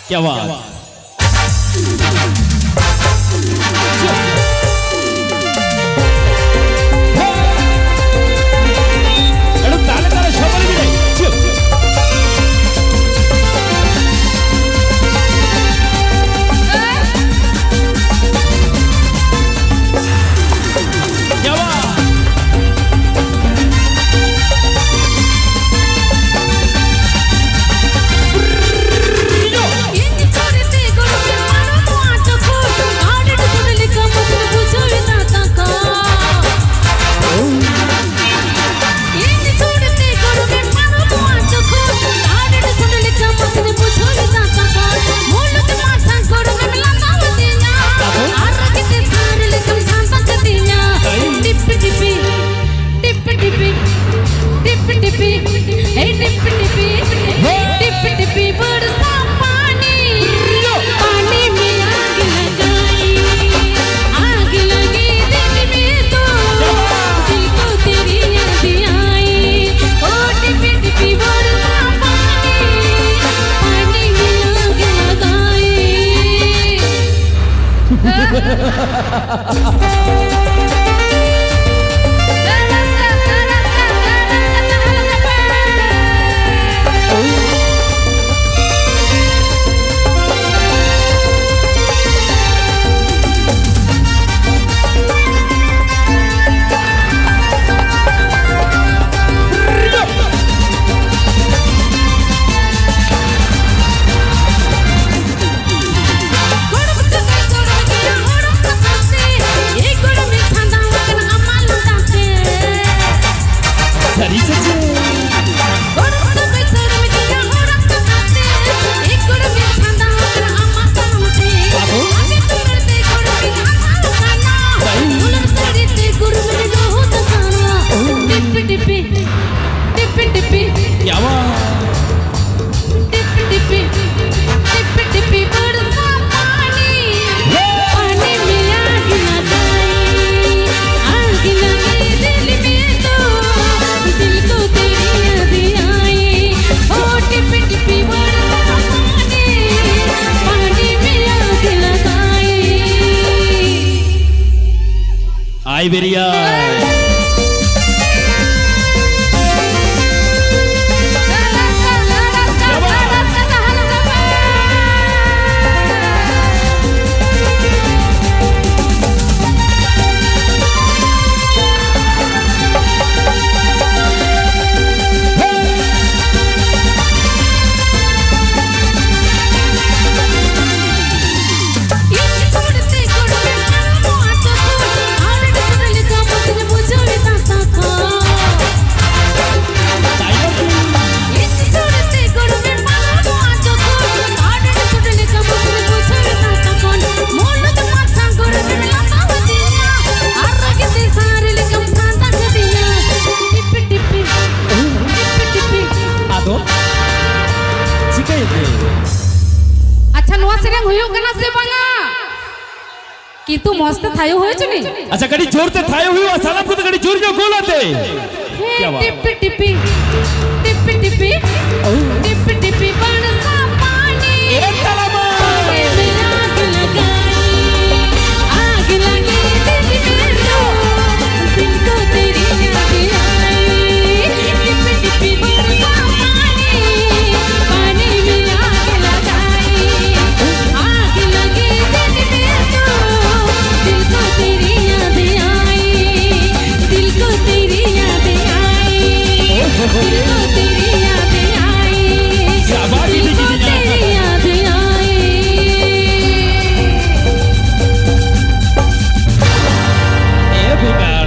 क्या बात Iberia. अच्छा नुआ सेरेंग होयो कना से बांगा कि तू मस्त थायो होय छनी अच्छा कड़ी जोर ते थायो हुई साला को तो कड़ी जोर जो गोलाते क्या बात टिप टिपी टिप टिपी टिप टिपी बरसा पानी ए तलमा आग लगी दिल में रो दिल को तेरी याद आई टिप टिपी बरसा पानी में आग लगाई आग लगी दिल में रो दिल को तेरी याद आई दिल को तेरी याद आई दिल को तेरी याद आई बिगाड़